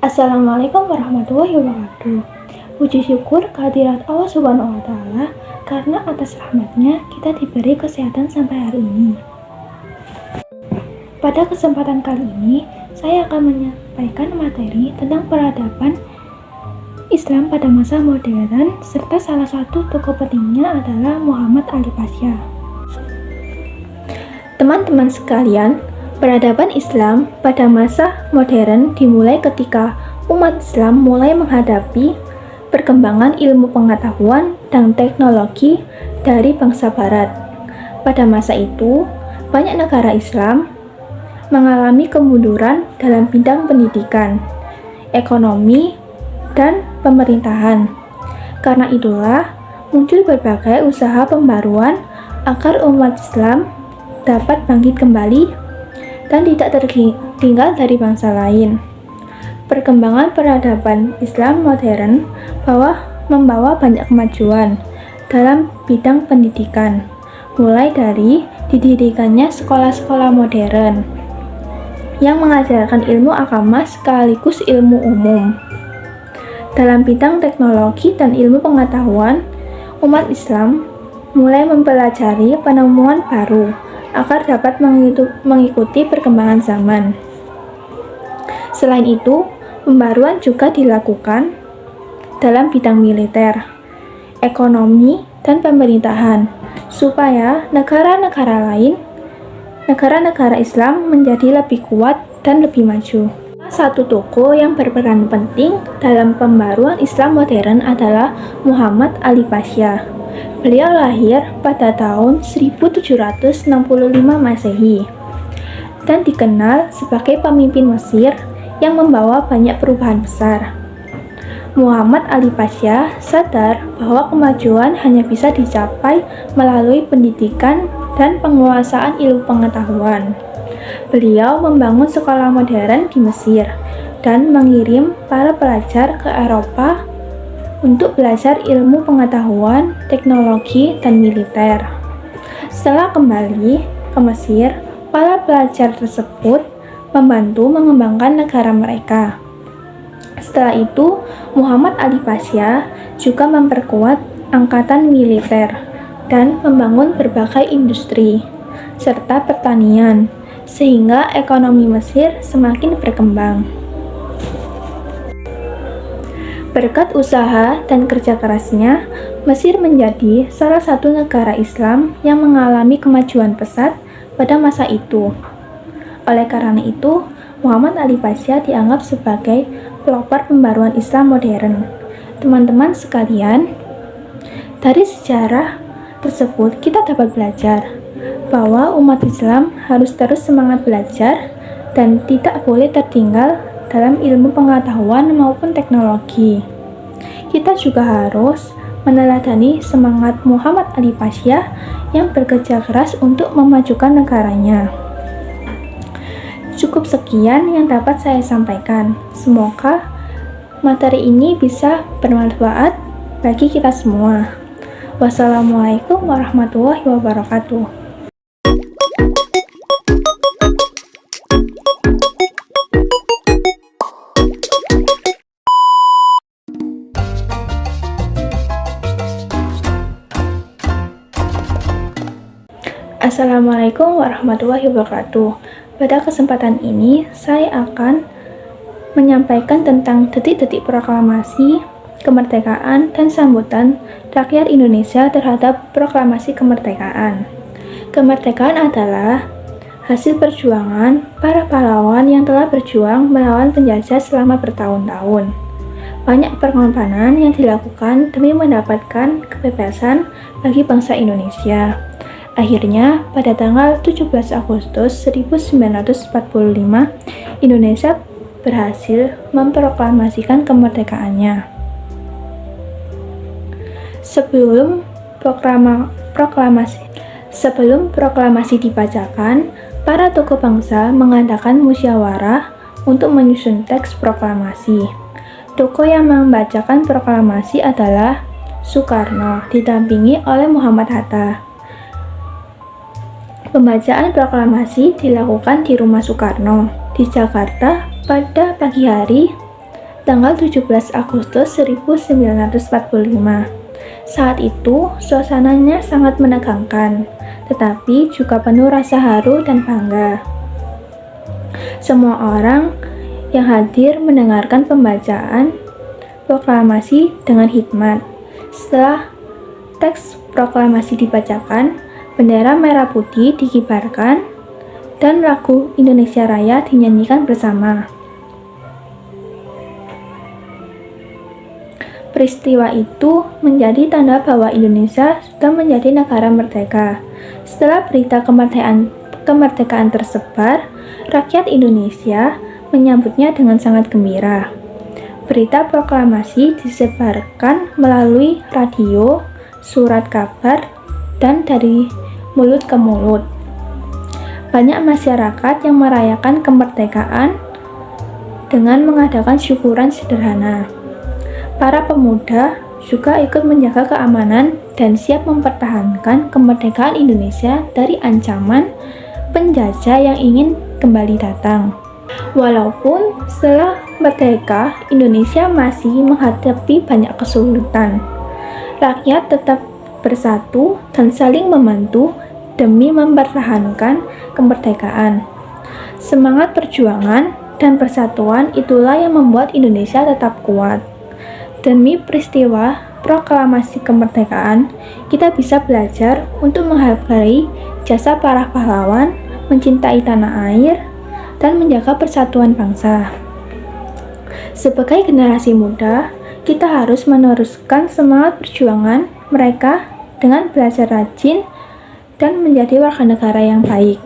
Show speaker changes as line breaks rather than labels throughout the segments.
Assalamualaikum warahmatullahi wabarakatuh. Puji syukur kehadirat Allah Subhanahu wa Ta'ala, karena atas rahmatnya kita diberi kesehatan sampai hari ini. Pada kesempatan kali ini, saya akan menyampaikan materi tentang peradaban Islam pada masa modern, serta salah satu tokoh pentingnya adalah Muhammad Ali Pasha. Teman-teman sekalian, peradaban Islam pada masa modern dimulai ketika umat Islam mulai menghadapi perkembangan ilmu pengetahuan dan teknologi dari bangsa Barat. Pada masa itu, banyak negara Islam mengalami kemunduran dalam bidang pendidikan, ekonomi, dan pemerintahan. Karena itulah muncul berbagai usaha pembaruan agar umat Islam dapat bangkit kembali dan tidak tertinggal dari bangsa lain. Perkembangan peradaban Islam modern membawa banyak kemajuan dalam bidang pendidikan, mulai dari didirikannya sekolah-sekolah modern yang mengajarkan ilmu agama sekaligus ilmu umum. Dalam bidang teknologi dan ilmu pengetahuan, umat Islam mulai mempelajari penemuan baru agar dapat mengikuti perkembangan zaman. Selain itu, pembaruan juga dilakukan dalam bidang militer, ekonomi, dan pemerintahan, supaya negara-negara Islam menjadi lebih kuat dan lebih maju. Salah satu tokoh yang berperan penting dalam pembaruan Islam modern adalah Muhammad Ali Pasha. Beliau lahir pada tahun 1765 Masehi dan dikenal sebagai pemimpin Mesir yang membawa banyak perubahan besar. Muhammad Ali Pasha sadar bahwa kemajuan hanya bisa dicapai melalui pendidikan dan penguasaan ilmu pengetahuan. Beliau membangun sekolah modern di Mesir dan mengirim para pelajar ke Eropa untuk belajar ilmu pengetahuan, teknologi, dan militer. Setelah kembali ke Mesir, para pelajar tersebut membantu mengembangkan negara mereka. Setelah itu, Muhammad Ali Pasha juga memperkuat angkatan militer dan membangun berbagai industri serta pertanian, sehingga ekonomi Mesir semakin berkembang. Berkat usaha dan kerja kerasnya, Mesir menjadi salah satu negara Islam yang mengalami kemajuan pesat pada masa itu. Oleh karena itu, Muhammad Ali Pasha dianggap sebagai pelopor pembaruan Islam modern. Teman-teman sekalian, dari sejarah tersebut kita dapat belajar bahwa umat Islam harus terus semangat belajar dan tidak boleh tertinggal dalam ilmu pengetahuan maupun teknologi. Kita juga harus meneladani semangat Muhammad Ali Pasha yang bekerja keras untuk memajukan negaranya. Cukup sekian yang dapat saya sampaikan. Semoga materi ini bisa bermanfaat bagi kita semua. Wassalamualaikum warahmatullahi wabarakatuh. Assalamualaikum warahmatullahi wabarakatuh. Pada kesempatan ini, saya akan menyampaikan tentang detik-detik proklamasi kemerdekaan dan sambutan rakyat Indonesia terhadap proklamasi kemerdekaan. Kemerdekaan adalah hasil perjuangan para pahlawan yang telah berjuang melawan penjajah selama bertahun-tahun. Banyak pengorbanan yang dilakukan demi mendapatkan kebebasan bagi bangsa Indonesia. Akhirnya, pada tanggal 17 Agustus 1945, Indonesia berhasil memproklamasikan kemerdekaannya. Sebelum proklamasi dibacakan, para tokoh bangsa mengadakan musyawarah untuk menyusun teks proklamasi. Tokoh yang membacakan proklamasi adalah Soekarno, didampingi oleh Muhammad Hatta. Pembacaan proklamasi dilakukan di rumah Soekarno di Jakarta pada pagi hari tanggal 17 Agustus 1945. Saat itu, suasananya sangat menegangkan, tetapi juga penuh rasa haru dan bangga. Semua orang yang hadir mendengarkan pembacaan proklamasi dengan hikmat. Setelah teks proklamasi dibacakan, bendera merah putih dikibarkan, dan lagu Indonesia Raya dinyanyikan bersama. Peristiwa itu menjadi tanda bahwa Indonesia sudah menjadi negara merdeka. Setelah berita kemerdekaan tersebar, rakyat Indonesia menyambutnya dengan sangat gembira. Berita proklamasi disebarkan melalui radio, surat kabar, dan dari mulut ke mulut. Banyak masyarakat yang merayakan kemerdekaan dengan mengadakan syukuran sederhana. Para pemuda juga ikut menjaga keamanan dan siap mempertahankan kemerdekaan Indonesia dari ancaman penjajah yang ingin kembali datang. Walaupun setelah merdeka, Indonesia masih menghadapi banyak kesulitan. Rakyat tetap bersatu dan saling membantu demi mempertahankan kemerdekaan. Semangat perjuangan dan persatuan itulah yang membuat Indonesia tetap kuat. Demi peristiwa proklamasi kemerdekaan, kita bisa belajar untuk menghargai jasa para pahlawan, mencintai tanah air, dan menjaga persatuan bangsa. Sebagai generasi muda, kita harus meneruskan semangat perjuangan mereka dengan belajar rajin dan menjadi warga negara yang baik.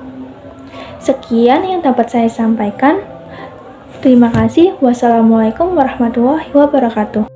Sekian yang dapat saya sampaikan. Terima kasih. Wassalamualaikum warahmatullahi wabarakatuh.